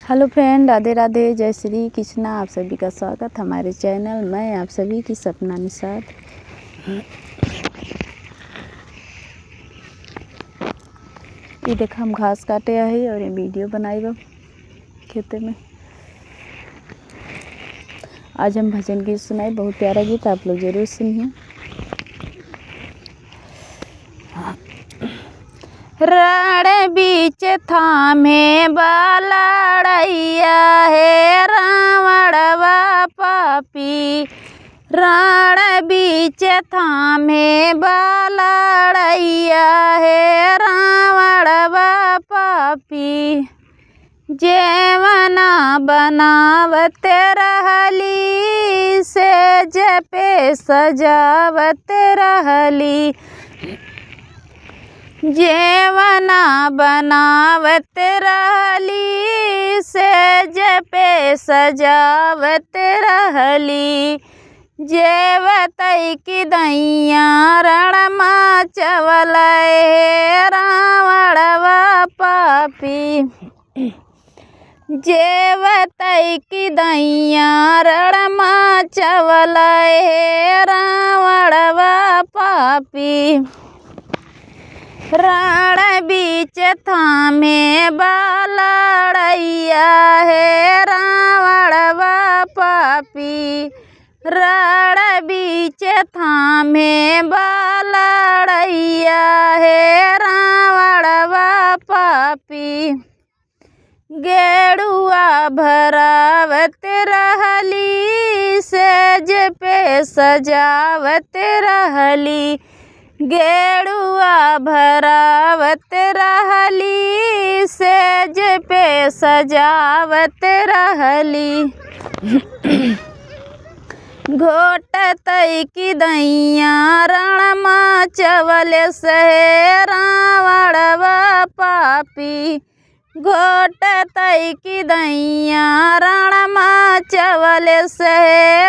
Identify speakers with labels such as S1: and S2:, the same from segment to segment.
S1: Hello friend, Radhe Radhe, जय श्री कृष्णा। आप सभी का स्वागत हमारे चैनल। मैं आप सभी की सपना निषाद। ये देखा हम घास काटे है और ये वीडियो बनाई वो खेते में। आज हम भजन गीत सुनाए, बहुत प्यारा गीत, आप लोग जरूर सुनिए। रण बीच थामे बालड़ैया है रावणवा पापी। रण बीच थामे बालड़ैया है रावणवा पापी। जेवना बनावत रहली सेज पे सजावत रहली। जेवना बनावत रहली सेज पे सजावत रहली। जेवतई की दैया रणमा चवलै रावणवा पापी। जेवतई की दैया रणमा चवलै रावणवा पापी। रण बीच थामे बालड़ैया है रावणवा पापी। रण बीच थामे बालड़ैया है रावणवा पापी। गेड़ुआ भरावत रहली सेज पे सजावत रहली। गेड़ुआ भरावत रहली सेज पे सजावत रहली। घोटतई की दैया रणमा चवल से रावणवा पापी। घोटतई की दैया रणमा चवल से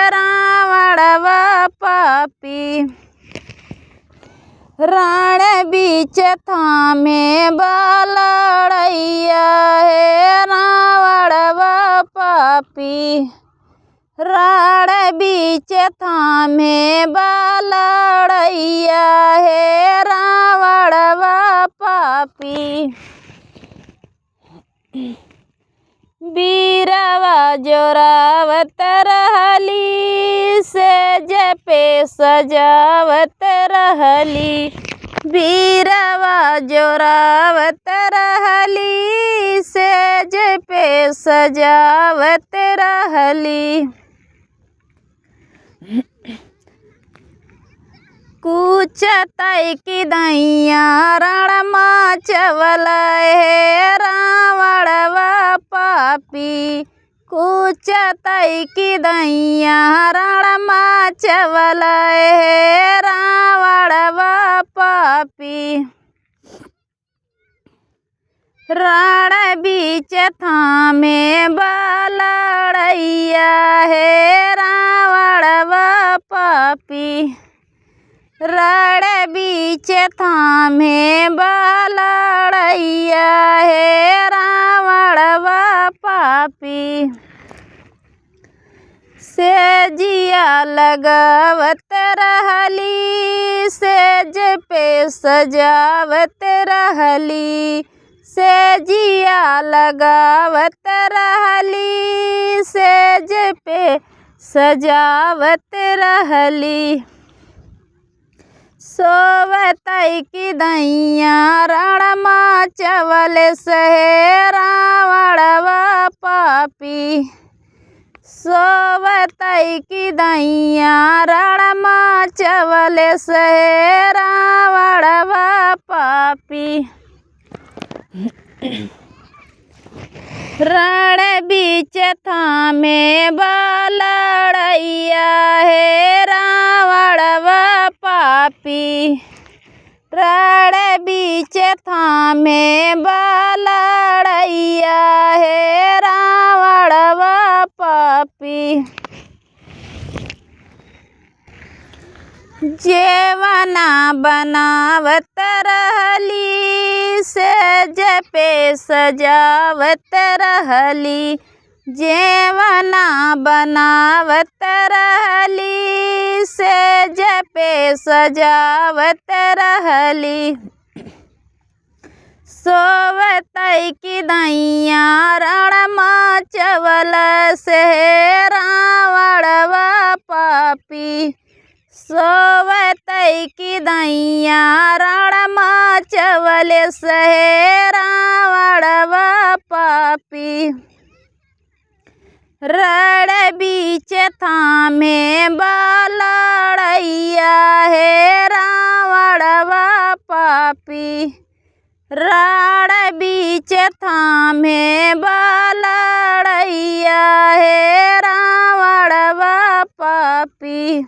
S1: रावणवा पापी। रण बीच थामे बालड़ैया है रावणवा पापी। रण बीच थामे बालड़ैया है रावणवा पापी। बीरवा जोरावत रहली सेज पे सजावत रहली। बीरवा जोरावत रहली सेज पे सजावत रहली। कूचतई की दैया रणमा चवलै है रावणवा पापी। कूचतई की दैया रणमा चवलै है रावणवा पापी। रण बीच थामे बालड़ैया है रावणवा पापी। रण बीच थामे बालड़ैया है रावणवा पापी। सेजिया लगावत रहली सेज पे सजावत रहली। सेजिया लगावत रहली सेज पे सजावत रहली। सोवतई की दैया रणमा चवल से रावणवा पापी। सोवतई की दैया रणमा चवल से रावणवा पापी। रण बीच थामे बालड़ैया है रावणवा पापी। रण बीच थामे बालड़ैया है रावणवा पापी। जेवना बनावत रहली सेज पे सजावत रहली। जेवना बनावत रहली सेज पे सजावत रहली। सोवतई की दैया रणमा चवल से रावणवा पापी। सोवतई की दैया रणमा चवल से रावणवा पापी। रण बीच थामे बालड़ैया है रावणवा पापी। रण बीच थामे बालड़ैया है रावणवा पापी।